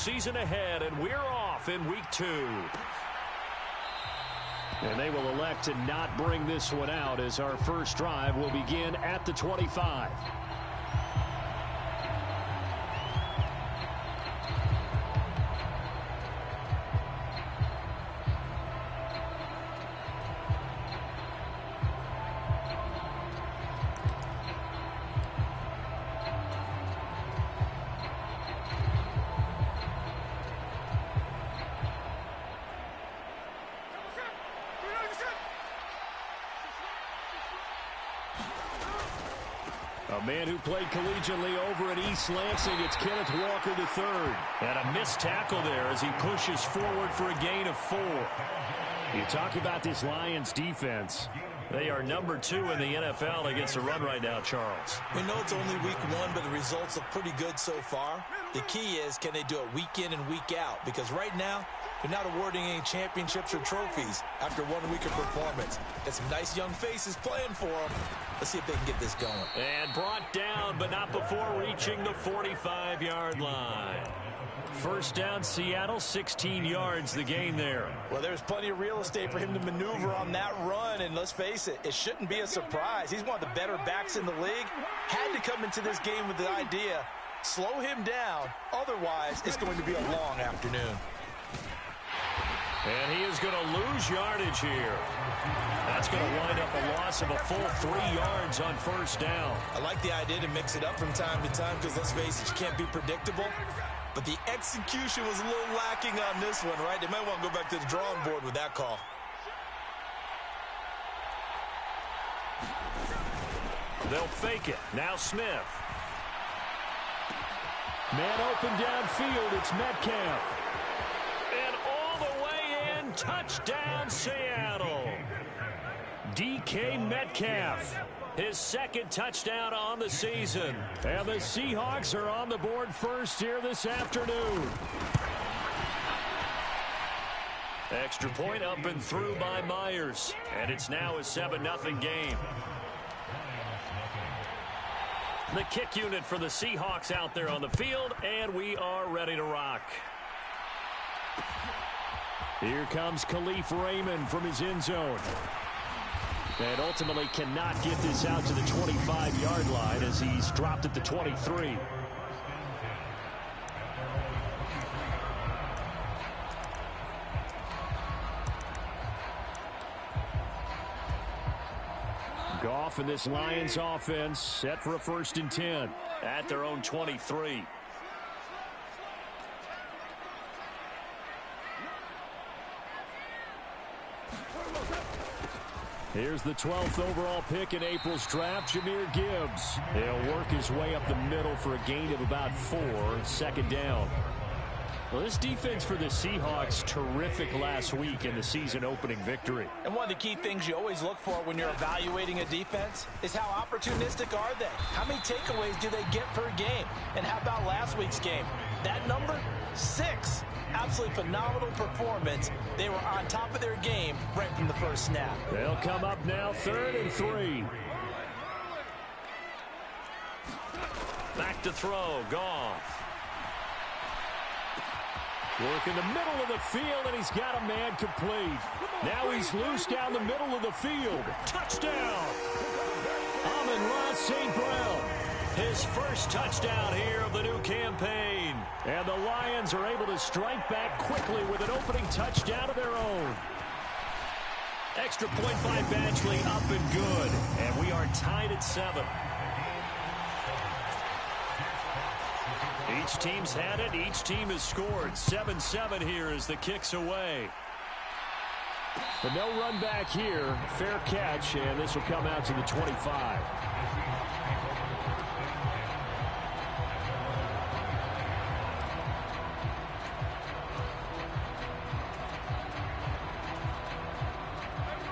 season ahead, and we're off in week 2. And they will elect to not bring this one out as our first drive will begin at the 25. A man who played collegiately over at East Lansing, it's Kenneth Walker III. And a missed tackle there as he pushes forward for a gain of 4. You talk about this Lions defense. They are number 2 in the NFL against the run right now, Charles. We know it's only week 1, but the results look pretty good so far. The key is, can they do it week in and week out? Because right now, they're not awarding any championships or trophies after 1 week of performance. Got some nice young faces playing for them. Let's see if they can get this going. And brought down, but not before reaching the 45-yard line. First down, Seattle, 16 yards, the gain there. Well, there's plenty of real estate for him to maneuver on that run, and let's face it, it shouldn't be a surprise. He's one of the better backs in the league. Had to come into this game with the idea, slow him down, otherwise it's going to be a long afternoon. And he is going to lose yardage here. That's going to wind up a loss of a full 3 yards on first down. I like the idea to mix it up from time to time because, let's face it, you can't be predictable. But the execution was a little lacking on this one, right? They might want to go back to the drawing board with that call. They'll fake it. Now Smith. Man open downfield. It's Metcalf. And all the way in. Touchdown, Seattle. DK Metcalf. His second touchdown on the season. And the Seahawks are on the board first here this afternoon. Extra point up and through by Myers. And it's now a 7-0 game. The kick unit for the Seahawks out there on the field, and we are ready to rock. Here comes Khalif Raymond from his end zone. And ultimately cannot get this out to the 25-yard line as he's dropped at the 23. Goff and this Lions offense set for a 1st and 10. At their own 23. Here's the 12th overall pick in April's draft, Jahmyr Gibbs. He'll work his way up the middle for a gain of about 4, 2nd down. Well, this defense for the Seahawks, terrific last week in the season-opening victory. And one of the key things you always look for when you're evaluating a defense is how opportunistic are they? How many takeaways do they get per game? And how about last week's game? That number? 6. Absolutely phenomenal performance. They were on top of their game right from the first snap. They'll come up now 3rd and 3. Back to throw. Goff. Work in the middle of the field, and he's got a man complete. Now he's loose down the middle of the field. Touchdown! Amon-Ra St. Brown. His first touchdown here of the new campaign. And the Lions are able to strike back quickly with an opening touchdown of their own. Extra point by Badgley, up and good. And we are tied at 7. Each team's had it. Each team has scored. 7-7 here as the kick's away. But no run back here. Fair catch, and this will come out to the 25.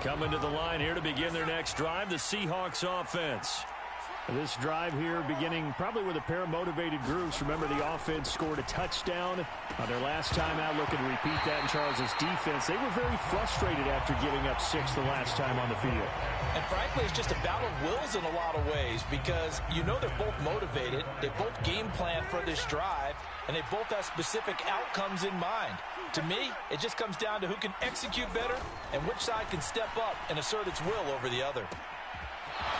Coming to the line here to begin their next drive, the Seahawks offense. This drive here beginning probably with a pair of motivated groups. Remember, the offense scored a touchdown on their last time out. Looking to repeat that in Charles's defense. They were very frustrated after giving up 6 the last time on the field. And frankly, it's just a battle of wills in a lot of ways because you know they're both motivated. They both game plan for this drive. and they both have specific outcomes in mind. To me, it just comes down to who can execute better and which side can step up and assert its will over the other.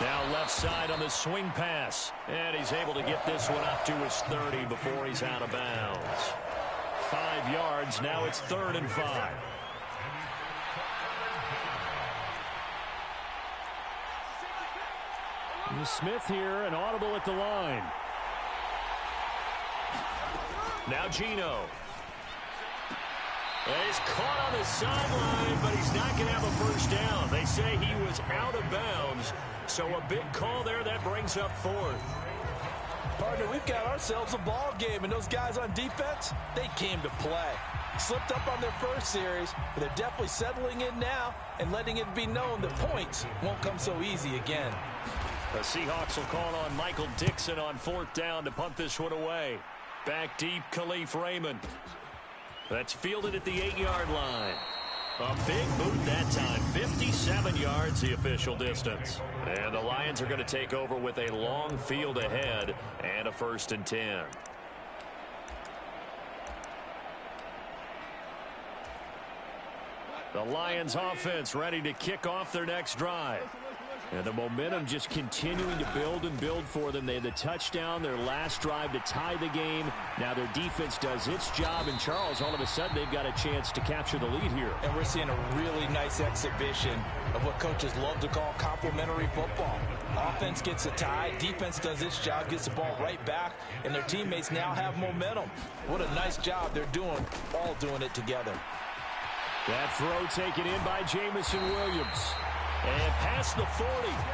Now left side on the swing pass. And he's able to get this one up to his 30 before he's out of bounds. 5 yards. Now it's 3rd and 5. Smith here, an audible at the line. Now Gino. He's caught on the sideline, but he's not going to have a first down. They say he was out of bounds, so a big call there that brings up 4th. Partner, we've got ourselves a ball game, and those guys on defense, they came to play. Slipped up on their first series, but they're definitely settling in now and letting it be known that points won't come so easy again. The Seahawks will call on Michael Dixon on 4th down to punt this one away. Back deep, Khalif Raymond. That's fielded at the 8-yard line. A big boot that time. 57 yards the official distance. And the Lions are going to take over with a long field ahead and a 1st and 10. The Lions offense ready to kick off their next drive. And the momentum just continuing to build and build for them. They had the touchdown, their last drive to tie the game. Now their defense does its job, and Charles, all of a sudden, they've got a chance to capture the lead here. And we're seeing a really nice exhibition of what coaches love to call complementary football. Offense gets a tie, defense does its job, gets the ball right back, and their teammates now have momentum. What a nice job they're doing, all doing it together. That throw taken in by Jamison Williams. And past the 40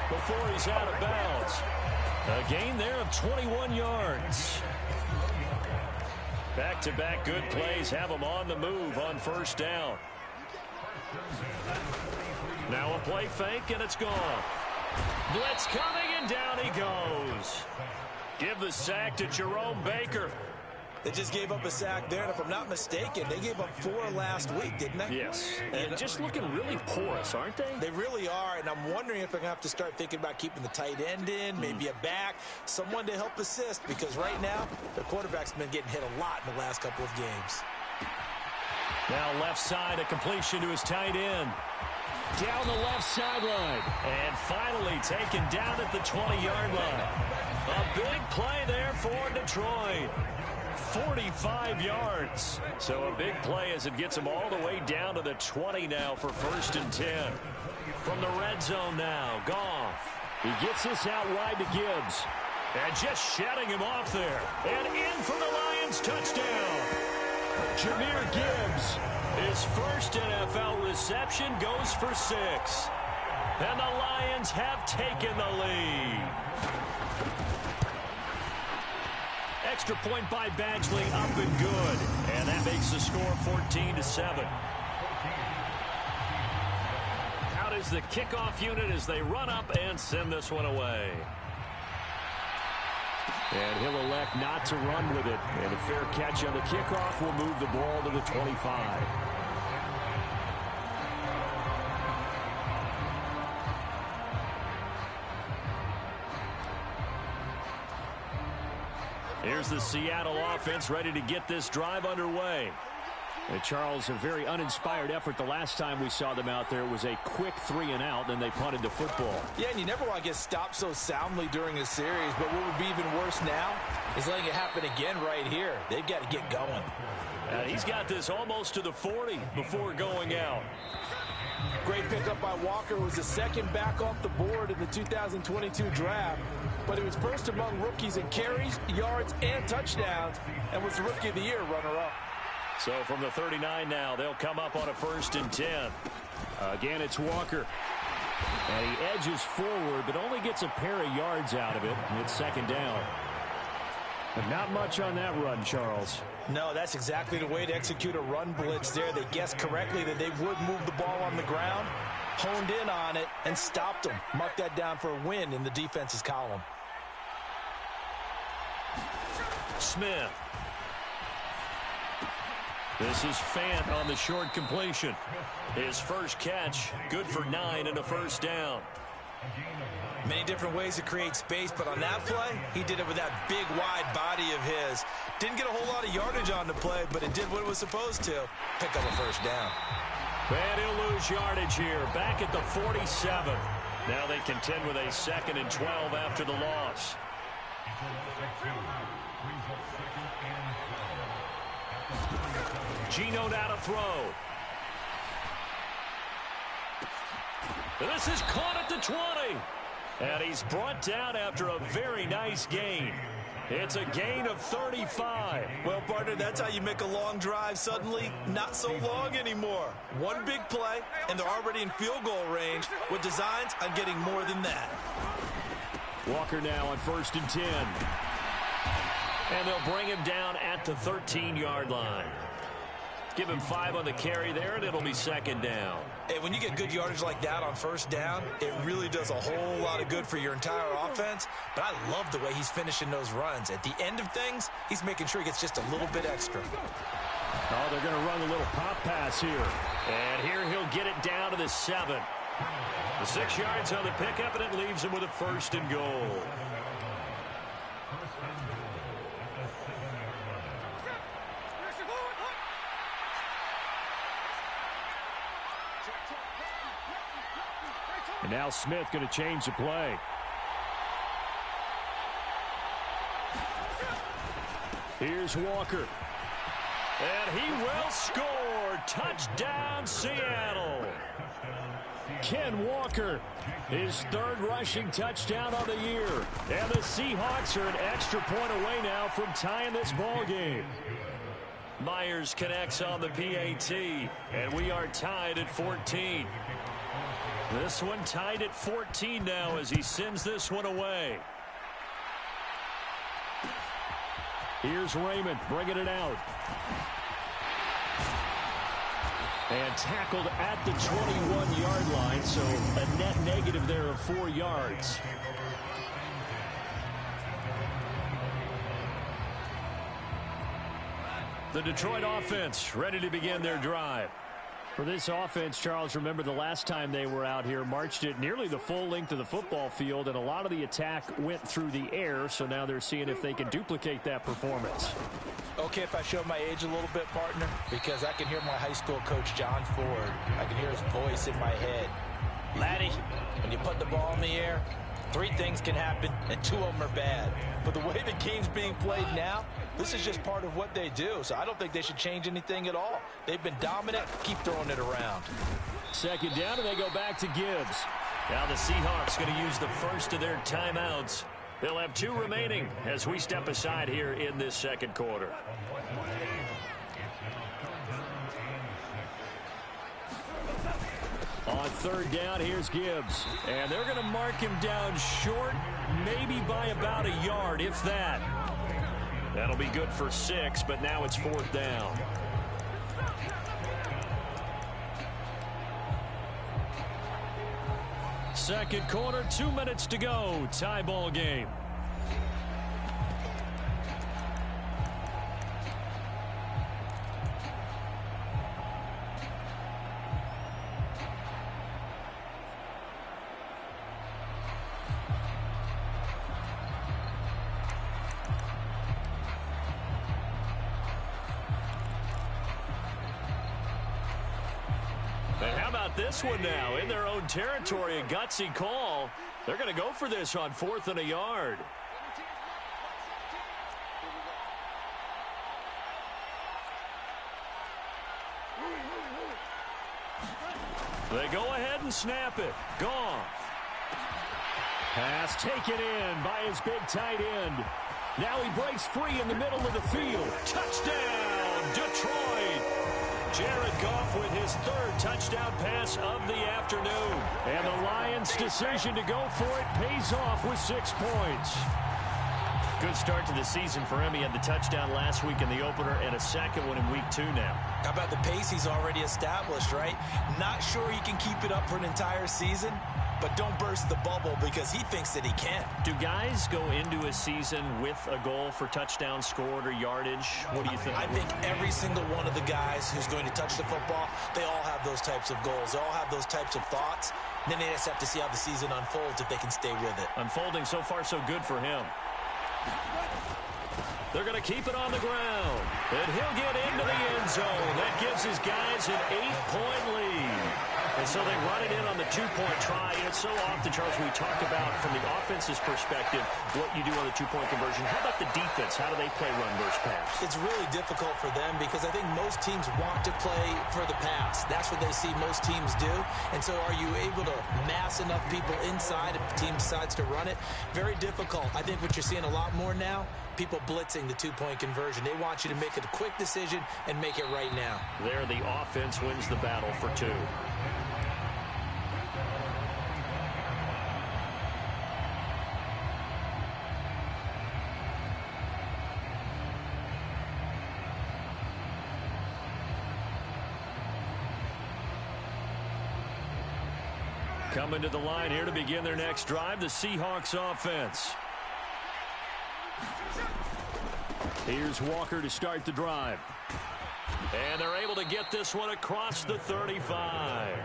before he's out of bounds. A gain there of 21 yards. Back-to-back good plays have him on the move on 1st down. Now a play fake, and it's gone. Blitz coming, and down he goes. Give the sack to Jerome Baker. They just gave up a sack there, and if I'm not mistaken, they gave up 4 last week, didn't they? Yes, and just looking really porous, aren't they? They really are, and I'm wondering if they're going to have to start thinking about keeping the tight end in, maybe a back, someone to help assist, because right now, their quarterback's been getting hit a lot in the last couple of games. Now left side, a completion to his tight end. Down the left sideline, and finally taken down at the 20-yard line. A big play there for Detroit. 45 yards. So a big play as it gets him all the way down to the 20 now for 1st and 10. From the red zone now, Goff. He gets this out wide to Gibbs. And just shutting him off there. And in for the Lions touchdown. Jahmyr Gibbs. His first NFL reception goes for 6. And the Lions have taken the lead. Extra point by Badgley, up and good. And that makes the score 14-7. Out is the kickoff unit as they run up and send this one away. And he'll elect not to run with it. And a fair catch on the kickoff will move the ball to the 25. Here's the Seattle offense ready to get this drive underway. And Charles, a very uninspired effort. The last time we saw them out there was a quick 3-and-out, then they punted the football. Yeah, and you never want to get stopped so soundly during a series, but what would be even worse now is letting it happen again right here. They've got to get going. He's got this almost to the 40 before going out. Great pickup by Walker, who was the second back off the board in the 2022 draft. But he was first among rookies in carries, yards, and touchdowns, and was the Rookie of the Year runner-up. So from the 39 now, they'll come up on a 1st and 10. Again, it's Walker. And he edges forward, but only gets a pair of yards out of it, and it's 2nd down. But not much on that run, Charles. No, that's exactly the way to execute a run blitz there. They guessed correctly that they would move the ball on the ground, honed in on it, and stopped them. Mark that down for a win in the defense's column. Smith. This is Fant on the short completion. His first catch, good for 9 and a 1st down. Many different ways to create space, but on that play, he did it with that big, wide body of his. Didn't get a whole lot of yardage on the play, but it did what it was supposed to. Pick up a first down. And he'll lose yardage here, back at the 47. Now they contend with a 2nd and 12 after the loss. Geno now to throw. This is caught at the 20. And he's brought down after a very nice gain. It's a gain of 35. Well, partner, that's how you make a long drive suddenly not so long anymore. One big play, and they're already in field goal range with designs on getting more than that. Walker now on 1st and 10. And they'll bring him down at the 13-yard line. Give him 5 on the carry there, and it'll be 2nd down. Hey, when you get good yardage like that on 1st down, it really does a whole lot of good for your entire offense. But I love the way he's finishing those runs. At the end of things, he's making sure he gets just a little bit extra. Oh, they're going to run a little pop pass here. And here he'll get it down to the 7. The 6 yards on the pickup, and it leaves him with a 1st and goal. And now Smith going to change the play. Here's Walker. And he will score. Touchdown, Seattle. Ken Walker, his 3rd rushing touchdown of the year. And the Seahawks are an extra point away now from tying this ball game. Myers connects on the PAT, and we are tied at 14. This one tied at 14 now as he sends this one away. Here's Raymond bringing it out. And tackled at the 21-yard line, so a net negative there of 4 yards. The Detroit offense ready to begin their drive. For this offense, Charles, remember the last time they were out here, marched it nearly the full length of the football field, and a lot of the attack went through the air, so now they're seeing if they can duplicate that performance. Okay, if I show my age a little bit, partner, because I can hear my high school coach, John Ford. I can hear his voice in my head. Laddie, when you put the ball in the air, 3 things can happen, and 2 of them are bad. But the way the game's being played now, this is just part of what they do, so I don't think they should change anything at all. They've been dominant. Keep throwing it around. 2nd down, and they go back to Gibbs. Now the Seahawks going to use the first of their timeouts. They'll have 2 remaining as we step aside here in this 2nd quarter. On 3rd down, here's Gibbs. And they're going to mark him down short, maybe by about a yard, if that. That'll be good for 6, but now it's 4th down. Second quarter, 2 minutes to go. Tie ball game. This one now in their own territory, a gutsy call. They're going to go for this on 4th and a yard. They go ahead and snap it. Goff. Pass taken in by his big tight end. Now he breaks free in the middle of the field. Touchdown, Detroit. Jared Goff with his 3rd touchdown pass of the afternoon. And the Lions' decision to go for it pays off with 6 points. Good start to the season for him. He had the touchdown last week in the opener and a 2nd one in week 2 now. How about the pace he's already established, right? Not sure he can keep it up for an entire season, but don't burst the bubble because he thinks that he can. Do guys go into a season with a goal for touchdown scored or yardage? What do you think? I think every single one of the guys who's going to touch the football, they all have those types of goals. They all have those types of thoughts. And then they just have to see how the season unfolds if they can stay with it. Unfolding so far so good for him. They're going to keep it on the ground. And he'll get into the end zone. That gives his guys an 8-point lead. And so they run it in on the 2-point try. And it's so often, Charles, we talk about from the offense's perspective what you do on the 2-point conversion. How about the defense? How do they play run versus pass? It's really difficult for them because I think most teams want to play for the pass. That's what they see most teams do. And so are you able to mass enough people inside if the team decides to run it? Very difficult. I think what you're seeing a lot more now, people blitzing the 2-point conversion. They want you to make a quick decision and make it right now. There, the offense wins the battle for 2. Coming to the line here to begin their next drive, the Seahawks offense. Here's Walker to start the drive. And they're able to get this one across the 35.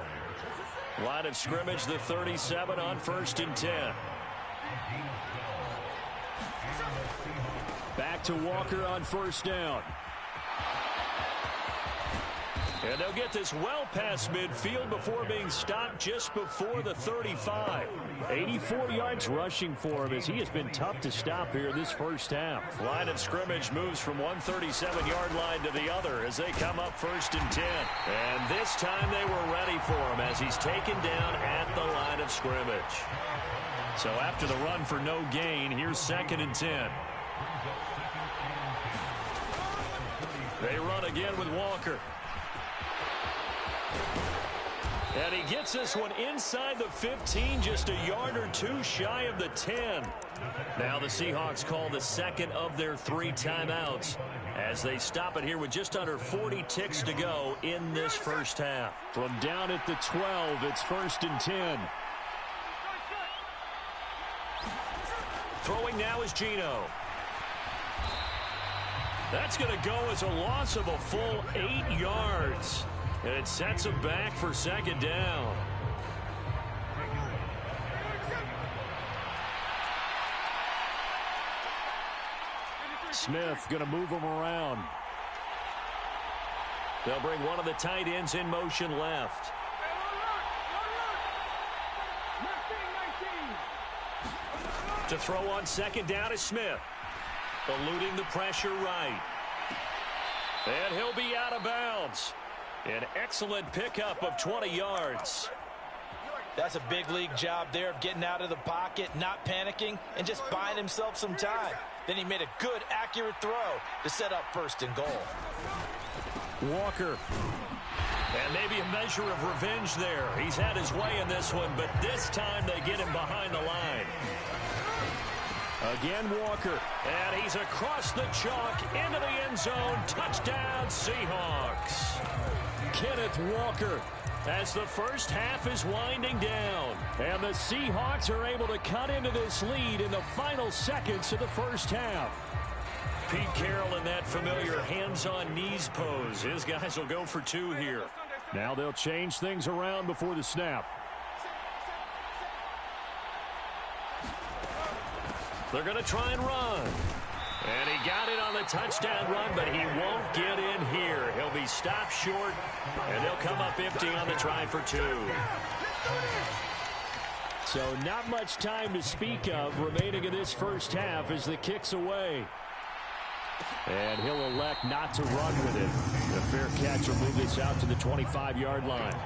Line of scrimmage, the 37 on 1st and 10. Back to Walker on 1st down. And they'll get this well past midfield before being stopped just before the 35. 84 yards rushing for him as he has been tough to stop here this first half. Line of scrimmage moves from one 37-yard line to the other as they come up 1st and 10. And this time they were ready for him as he's taken down at the line of scrimmage. So after the run for no gain, here's 2nd and 10. They run again with Walker. And he gets this one inside the 15, just a yard or 2 shy of the 10. Now the Seahawks call the second of their 3 timeouts as they stop it here with just under 40 ticks to go in this first half. From down at the 12, it's 1st and 10. Throwing now is Gino. That's going to go as a loss of a full 8 yards. And it sets him back for 2nd down. Smith going to move him around. They'll bring one of the tight ends in motion left. To throw on 2nd down is Smith. Eluding the pressure right. And he'll be out of bounds. An excellent pickup of 20 yards. That's a big league job there of getting out of the pocket, not panicking, and just buying himself some time. Then he made a good, accurate throw to set up 1st and goal. Walker. And maybe a measure of revenge there. He's had his way in this one, but this time they get him behind the line. Again, Walker. And he's across the chalk into the end zone. Touchdown, Seahawks. Kenneth Walker as the first half is winding down. And the Seahawks are able to cut into this lead in the final seconds of the first half. Pete Carroll in that familiar hands-on knees pose. His guys will go for 2 here. Now they'll change things around before the snap. They're going to try and run. And he got it on the touchdown run, but he won't get in here. He'll be stopped short, and they'll come up empty on the try for 2. So not much time to speak of remaining in this first half as the kick's away. And he'll elect not to run with it. The fair catch will move this out to the 25-yard line.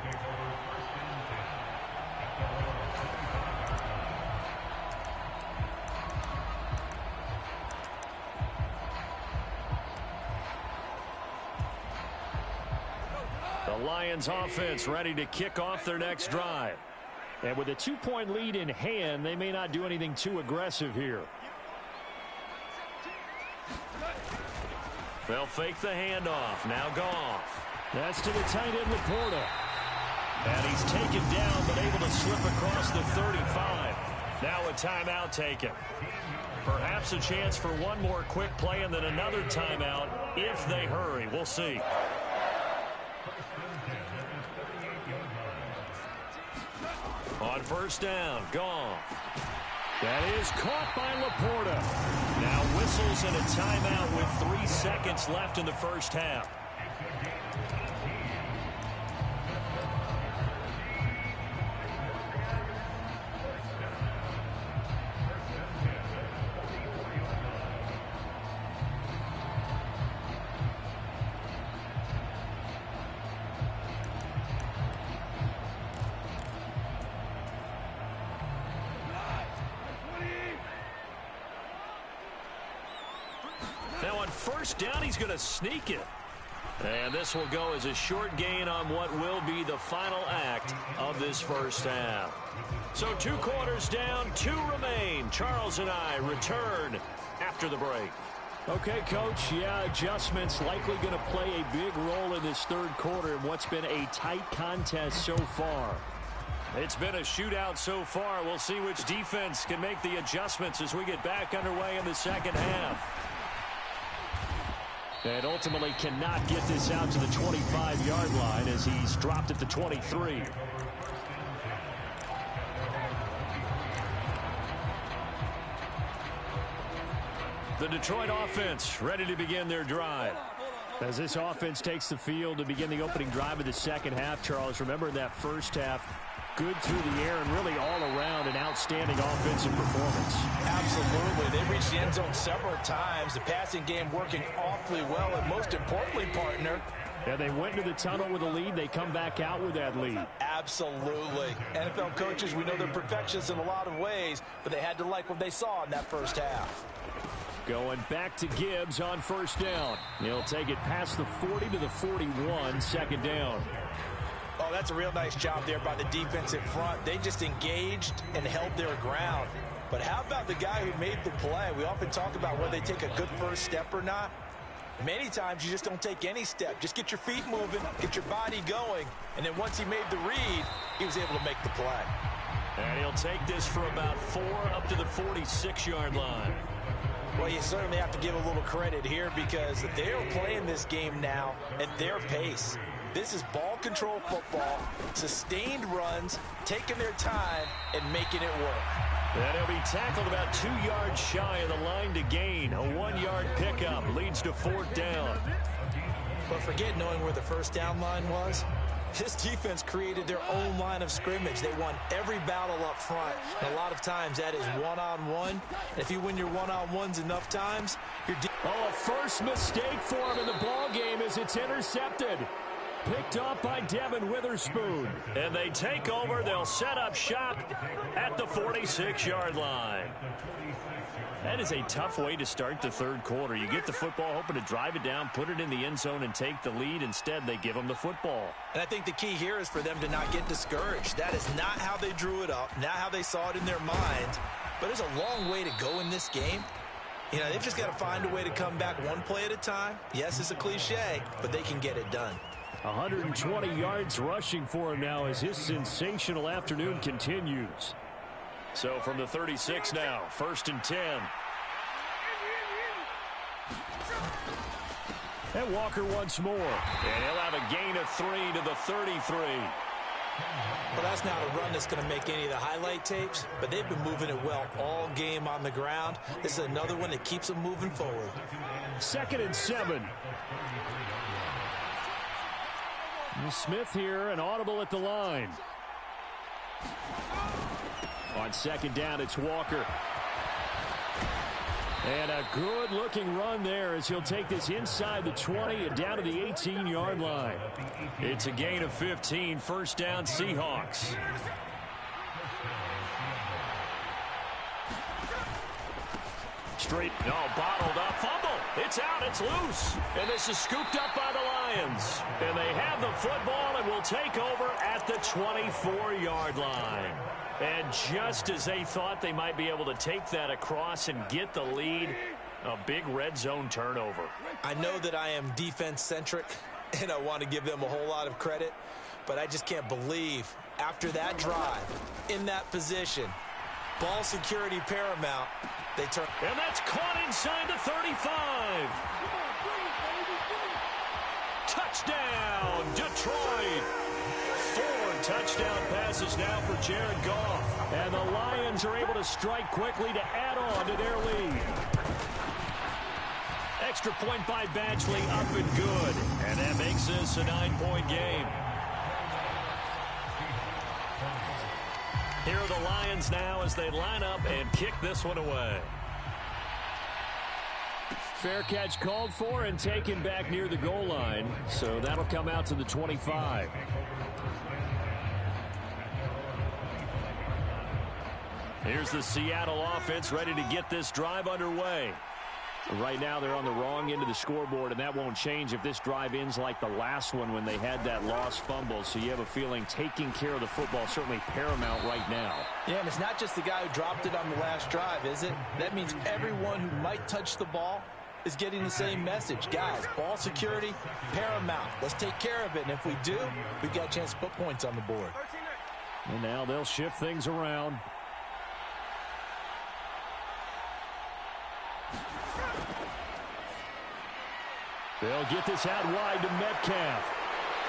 The Lions offense ready to kick off their next drive. And with a 2-point lead in hand, they may not do anything too aggressive here. They'll fake the handoff. Now Goff. That's to the tight end, Laporta. And he's taken down, but able to slip across the 35. Now a timeout taken. Perhaps a chance for one more quick play and then another timeout if they hurry. We'll see. On first down, Goff. That is caught by Laporta. Now whistles and a timeout with 3 seconds left in the first half. Now on first down, he's going to sneak it. And this will go as a short gain on what will be the final act of this first half. So 2 quarters down, 2 remain. Charles and I return after the break. Okay, Coach, yeah, adjustments likely going to play a big role in this third quarter in what's been a tight contest so far. It's been a shootout so far. We'll see which defense can make the adjustments as we get back underway in the second half. And ultimately cannot get this out to the 25-yard line as he's dropped at the 23. The Detroit offense ready to begin their drive. As this offense takes the field to begin the opening drive of the second half, Charles, remember that first half, good through the air and really all around an outstanding offensive performance. Absolutely. They reached the end zone several times. The passing game working awfully well. And most importantly, partner, yeah, they went into the tunnel with a lead. They come back out with that lead. Absolutely. NFL coaches, we know they're perfectionists in a lot of ways, but they had to like what they saw in that first half. Going back to Gibbs on first down. He'll take it past the 40 to the 41, second down. Oh, that's a real nice job there by the defensive front. They just engaged and held their ground. But how about the guy who made the play? We often talk about whether they take a good first step or not. Many times you just don't take any step. Just get your feet moving, get your body going, and then once he made the read, he was able to make the play. And he'll take this for about 4 up to the 46-yard line. Well, you certainly have to give a little credit here because they are playing this game now at their pace. This is ball control football, sustained runs, taking their time, and making it work. And he'll be tackled about 2 yards shy of the line to gain. A 1-yard pickup leads to 4th down. But forget knowing where the first down line was. This defense created their own line of scrimmage. They won every battle up front. And a lot of times that is one-on-one. If you win your one-on-ones enough times, you're... Oh, a first mistake for him in the ball game as it's intercepted. Picked up by Devin Witherspoon. And they take over. They'll set up shop at the 46-yard line. That is a tough way to start the third quarter. You get the football, hoping to drive it down, put it in the end zone, and take the lead. Instead, they give them the football. And I think the key here is for them to not get discouraged. That is not how they drew it up, not how they saw it in their mind. But there's a long way to go in this game. You know, they've just got to find a way to come back one play at a time. Yes, it's a cliche, but they can get it done. 120 yards rushing for him now as his sensational afternoon continues. So from the 36 now, 1st and 10. And Walker once more. And he'll have a gain of 3 to the 33. Well, that's not a run that's going to make any of the highlight tapes, but they've been moving it well all game on the ground. This is another one that keeps them moving forward. 2nd and 7. Smith here, an audible at the line. On 2nd down, it's Walker. And a good-looking run there as he'll take this inside the 20 and down to the 18-yard line. It's a gain of 15, 1st down, Seahawks. Straight, no, bottled up, fumble. It's out, it's loose. And this is scooped up by the Lions. And they have the football and will take over at the 24-yard line. And just as they thought they might be able to take that across and get the lead, a big red zone turnover. I know that I am defense-centric, and I want to give them a whole lot of credit. but I just can't believe after that drive, in that position, ball security paramount, they turn. And that's caught inside the 35. Touchdown, Detroit. 4 touchdown passes now for Jared Goff. And the Lions are able to strike quickly to add on to their lead. Extra point by Batchley, up and good. And that makes this a 9-point game. Here are the Lions now as they line up and kick this one away. Fair catch called for and taken back near the goal line. So that'll come out to the 25. Here's the Seattle offense ready to get this drive underway. Right now they're on the wrong end of the scoreboard, and that won't change if this drive ends like the last one when they had that lost fumble. So you have a feeling taking care of the football certainly paramount right now. Yeah, and it's not just the guy who dropped it on the last drive, is it? That means everyone who might touch the ball is getting the same message. Guys, ball security, paramount. Let's take care of it. And if we do, we've got a chance to put points on the board. And now they'll shift things around. They'll get this out wide to Metcalf.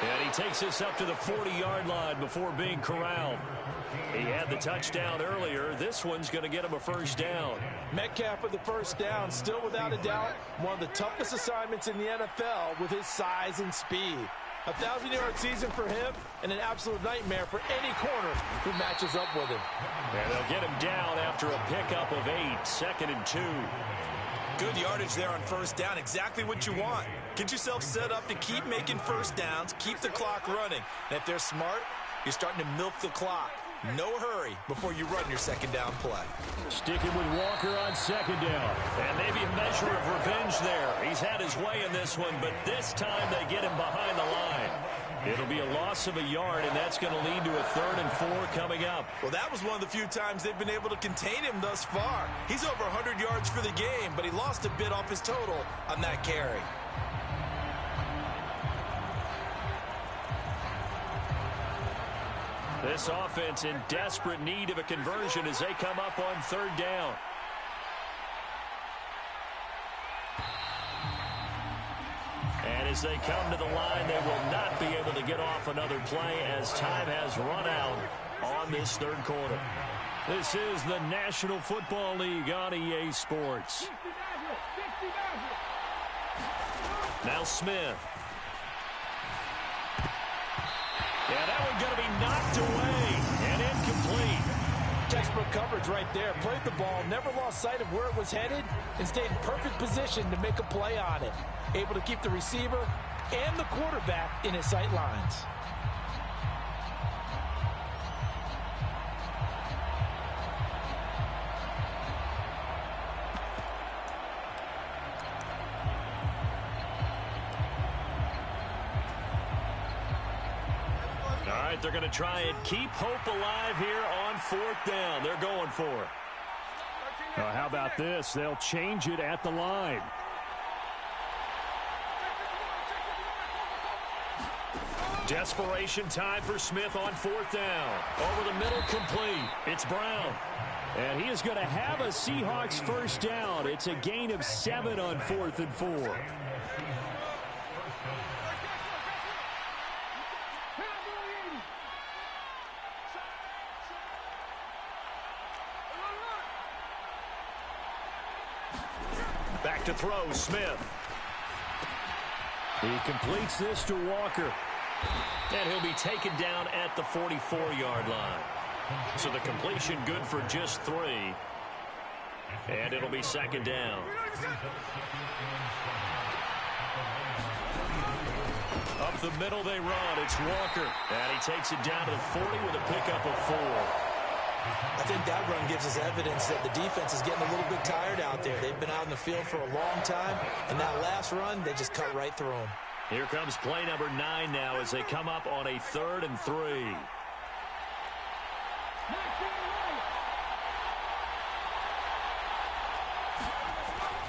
And he takes this up to the 40-yard line before being corralled. He had the touchdown earlier. This one's going to get him a first down. Metcalf with the first down, still without a doubt, one of the toughest assignments in the NFL with his size and speed. A 1,000-yard season for him and an absolute nightmare for any corner who matches up with him. And they'll get him down after a pickup of 8, 2nd and 2. Good yardage there on first down. Exactly what you want. Get yourself set up to keep making first downs, keep the clock running. And if they're smart, you're starting to milk the clock. No hurry before you run your second down play. Sticking with Walker on second down. And maybe a measure of revenge there. He's had his way in this one, but this time they get him behind the line. It'll be a loss of a yard, and that's going to lead to a 3rd and 4 coming up. Well, that was one of the few times they've been able to contain him thus far. He's over 100 yards for the game, but he lost a bit off his total on that carry. This offense in desperate need of a conversion as they come up on 3rd down. And as they come to the line, they will not be able to get off another play as time has run out on this 3rd quarter. This is the National Football League on EA Sports. Now Smith. Yeah, that one's going to be knocked away and incomplete. Textbook coverage right there. Played the ball, never lost sight of where it was headed, and stayed in perfect position to make a play on it. Able to keep the receiver and the quarterback in his sight lines. All right, they're going to try and keep hope alive here on 4th down. They're going for it. How about this? They'll change it at the line. Desperation time for Smith on 4th down. Over the middle, complete. It's Brown. And he is going to have a Seahawks first down. It's a gain of 7 on 4th and 4. Back to throw, Smith. He completes this to Walker. And he'll be taken down at the 44-yard line. So the completion good for just 3. And it'll be 2nd down. Up the middle they run. It's Walker. And he takes it down to the 40 with a pickup of 4. I think that run gives us evidence that the defense is getting a little bit tired out there. They've been out in the field for a long time, and that last run, they just cut right through them. Here comes play number 9 now as they come up on a 3rd and 3.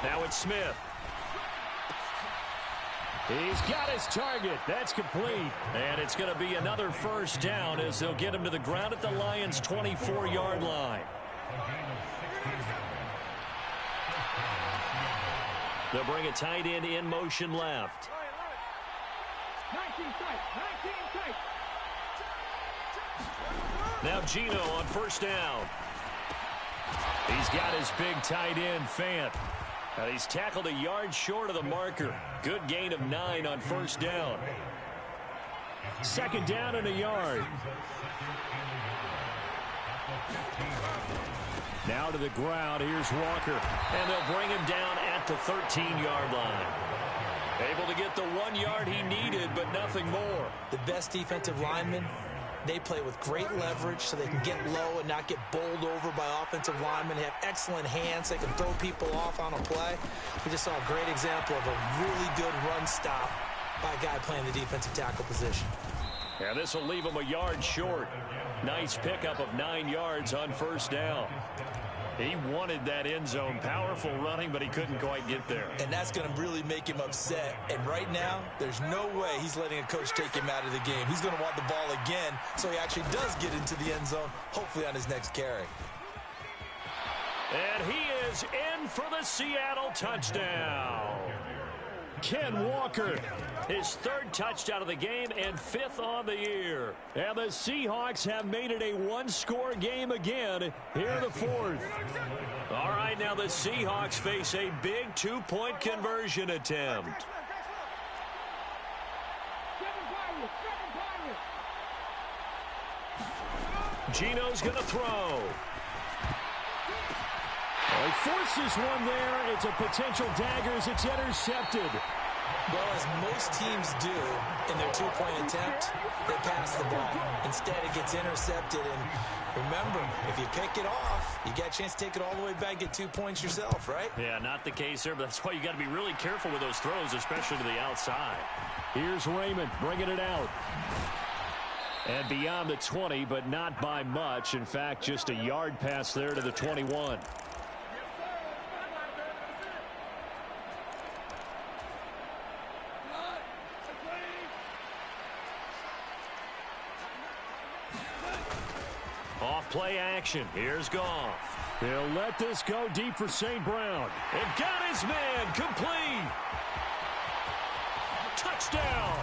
Now it's Smith. He's got his target. That's complete. And it's going to be another first down as they'll get him to the ground at the Lions' 24-yard line. They'll bring a tight end in motion left. 19 tight. Now Gino on first down. He's got his big tight end, Fant. And he's tackled a yard short of the marker. Good gain of 9 on first down. Second down and a yard. Now to the ground. Here's Walker. And they'll bring him down at the 13-yard line. Able to get the 1 yard he needed, but nothing more. The best defensive linemen, they play with great leverage so they can get low and not get bowled over by offensive linemen. They have excellent hands. They can throw people off on a play. We just saw a great example of a really good run stop by a guy playing the defensive tackle position. And this will leave him a yard short. Nice pickup of 9 yards on first down. He wanted that end zone. Powerful running, but he couldn't quite get there. And that's going to really make him upset. And right now, there's no way he's letting a coach take him out of the game. He's going to want the ball again, so he actually does get into the end zone, hopefully on his next carry. And he is in for the Seattle touchdown. Ken Walker. His 3rd touchdown of the game and 5th on the year. And the Seahawks have made it a one-score game again here in the 4th. All right, now the Seahawks face a big 2-point conversion attempt. Gino's going to throw. Well, he forces one there. It's a potential dagger as it's intercepted. Well, as most teams do in their 2-point attempt, they pass the ball. Instead, it gets intercepted. And remember, if you pick it off, you got a chance to take it all the way back, get 2 points yourself, right? Yeah, not the case there, but that's why you got to be really careful with those throws, especially to the outside. Here's Raymond bringing it out. And beyond the 20, but not by much. In fact, just a yard pass there to the 21. Off-play action. Here's Goff. He'll let this go deep for St. Brown. And got his man. Complete. Touchdown.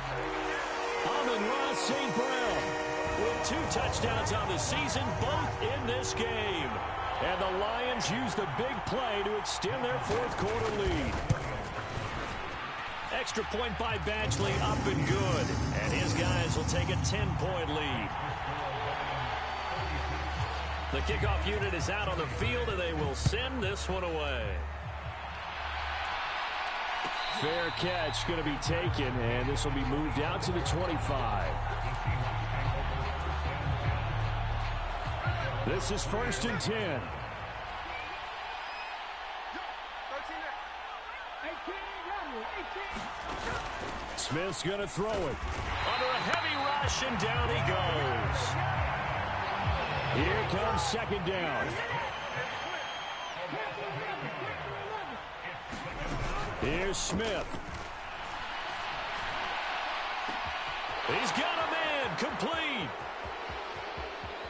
Amon-Ra St. Brown with 2 touchdowns on the season, both in this game. And the Lions use the big play to extend their 4th quarter lead. Extra point by Badgley, up and good. And his guys will take a 10-point lead. The kickoff unit is out on the field, and they will send this one away. Fair catch going to be taken, and this will be moved out to the 25. This is 1st and 10. Smith's going to throw it. Under a heavy rush, and down he goes. Here comes 2nd down. Here's Smith. He's got a man. Complete.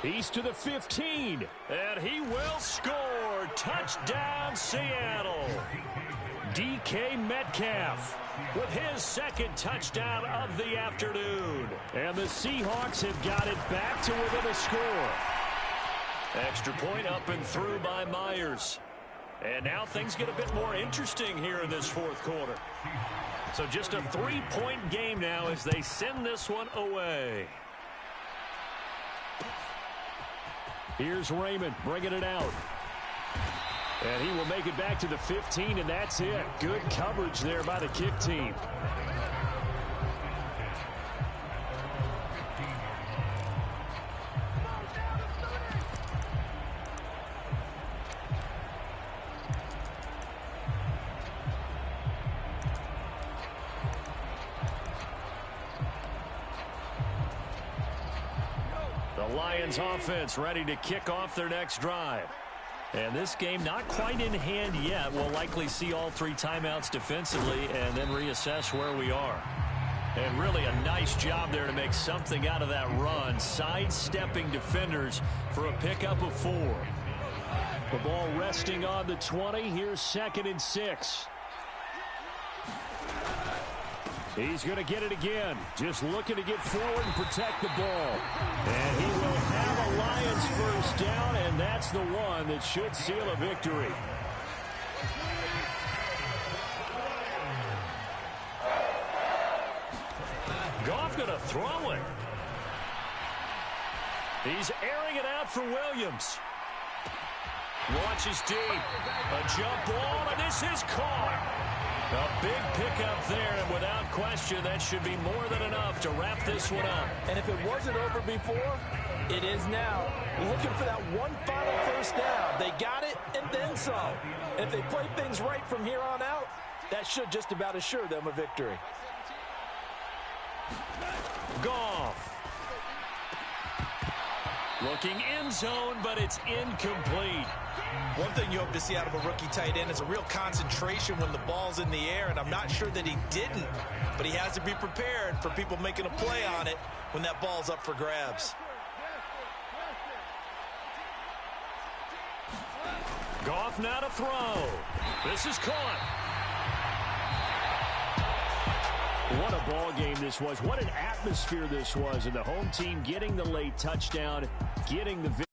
He's to the 15. And he will score. Touchdown, Seattle. DK Metcalf with his 2nd touchdown of the afternoon. And the Seahawks have got it back to within a score. Extra point up and through by Myers. And now things get a bit more interesting here in this 4th quarter. So just a 3-point game now as they send this one away. Here's Raymond bringing it out. And he will make it back to the 15, and that's it. Good coverage there by the kick team. The Lions offense ready to kick off their next drive. And this game not quite in hand yet. We'll likely see all 3 timeouts defensively and then reassess where we are. And really a nice job there to make something out of that run, sidestepping defenders for a pickup of 4. The ball resting on the 20. Here's 2nd and 6. He's going to get it again. Just looking to get forward and protect the ball. And he will have a Lions first down, and that's the one that should seal a victory. Goff going to throw it. He's airing it out for Williams. Launches deep. A jump ball, and this is caught. A big pickup there, and without question, that should be more than enough to wrap this one up. And if it wasn't over before, it is now. Looking for that one final first down. They got it, and then some. And if they play things right from here on out, that should just about assure them a victory. Goff. Looking end zone, but it's incomplete. One thing you hope to see out of a rookie tight end is a real concentration when the ball's in the air, and I'm not sure that he didn't, but he has to be prepared for people making a play on it when that ball's up for grabs. Goff now to throw. This is caught. What a ball game this was. What an atmosphere this was. And the home team getting the late touchdown, getting the victory.